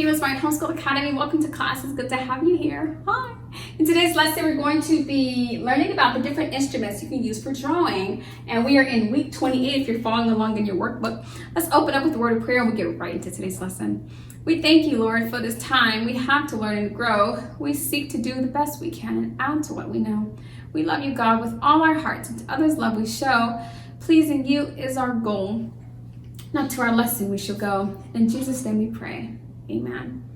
HeroesMart Homeschool Academy. Welcome to class. It's good to have you here. Hi. In today's lesson, we're going to be learning about the different instruments you can use for drawing. And we are in week 28 if you're following along in your workbook. Let's open up with a word of prayer and we'll get right into today's lesson. We thank you, Lord, for this time we have to learn and grow. We seek to do the best we can and add to what we know. We love you, God, with all our hearts, and to others' love we show. Pleasing you is our goal. Now to our lesson we shall go. In Jesus' name we pray. Amen.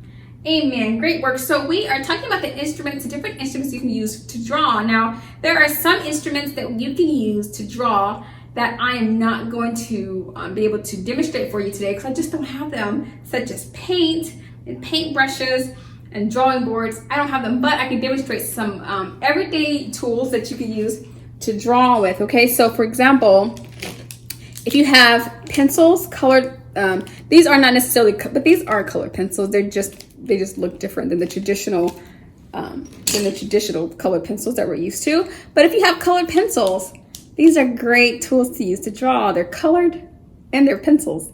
Amen. Great work. So we are talking about the instruments, the different instruments you can use to draw. Now, there are some instruments that you can use to draw that I am not going to be able to demonstrate for you today because I just don't have them, such as paint and paint brushes and drawing boards. I don't have them, but I can demonstrate some everyday tools that you can use to draw with. Okay, so for example, if you have pencils, colored, these are not necessarily, but these are colored pencils. They just look different than the traditional colored pencils that we're used to. But if you have colored pencils, these are great tools to use to draw. They're colored and they're pencils.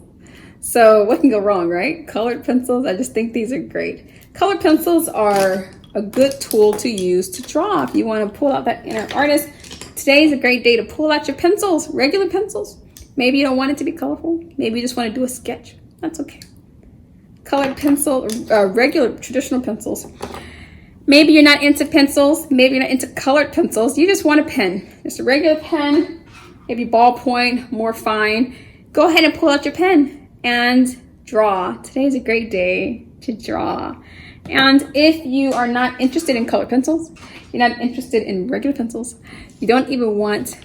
So what can go wrong, right? Colored pencils, I just think these are great. Colored pencils are a good tool to use to draw. If you want to pull out that inner artist, today is a great day to pull out your pencils, regular pencils. Maybe you don't want it to be colorful. Maybe you just want to do a sketch. That's okay. Colored pencil, regular traditional pencils. Maybe you're not into pencils. Maybe you're not into colored pencils. You just want a pen. Just a regular pen, maybe ballpoint, more fine. Go ahead and pull out your pen and draw. Today is a great day to draw. And if you are not interested in colored pencils, you're not interested in regular pencils, you don't even want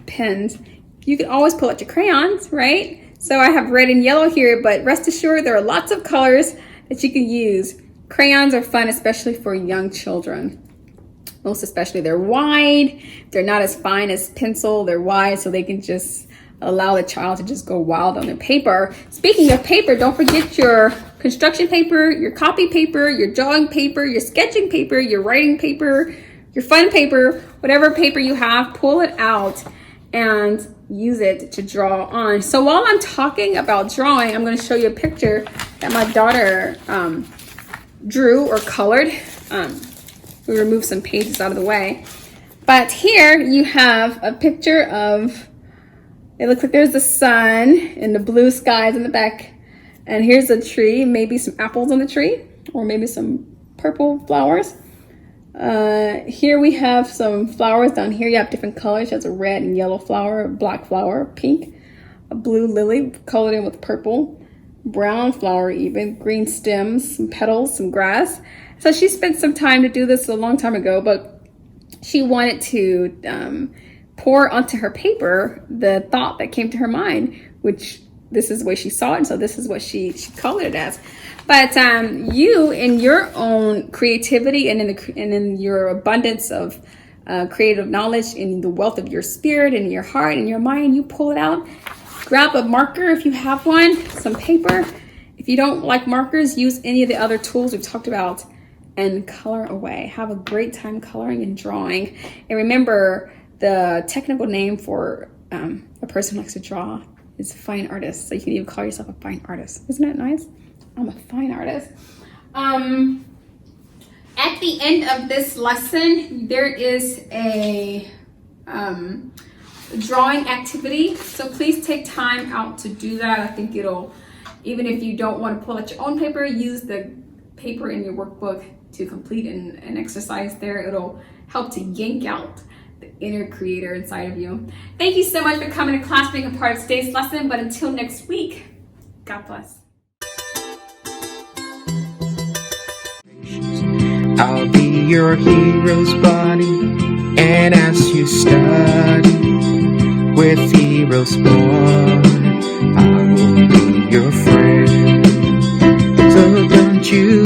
pens, you can always pull out your crayons, right? So I have red and yellow here, but rest assured there are lots of colors that you can use. Crayons are fun, especially for young children. Most especially, they're wide. They're not as fine as pencil. They're wide, so they can just allow the child to just go wild on their paper. Speaking of paper, don't forget your construction paper, your copy paper, your drawing paper, your sketching paper, your writing paper, your fun paper, whatever paper you have, pull it out and use it to draw on. So while I'm talking about drawing, I'm going to show you a picture that my daughter drew or colored. We removed some pages out of the way. But here you have a picture of, it looks like there's the sun and the blue skies in the back. And here's a tree, maybe some apples on the tree, or maybe some purple flowers. Here we have some flowers. Down here you have different colors. There's a red and yellow flower, black flower, pink, a blue lily colored in with purple, brown flower even, green stems, some petals, some grass. So she spent some time to do this a long time ago, but she wanted to pour onto her paper the thought that came to her mind, which this is the way she saw it, and so this is what she colored it as. But you, in your own creativity and in your abundance of creative knowledge, in the wealth of your spirit and your heart and your mind, you pull it out. Grab a marker if you have one, some paper. If you don't like markers, use any of the other tools we've talked about and color away. Have a great time coloring and drawing. And remember, the technical name for a person who likes to draw is a fine artist. So you can even call yourself a fine artist. Isn't that nice? I'm a fine artist. At the end of this lesson, there is a drawing activity. So please take time out to do that. I think it'll, even if you don't want to pull out your own paper, use the paper in your workbook to complete an exercise there. It'll help to yank out the inner creator inside of you. Thank you so much for coming to class, being a part of today's lesson. But until next week, God bless. I'll be your hero's buddy, and as you study with HeroesMart, I will be your friend. So don't you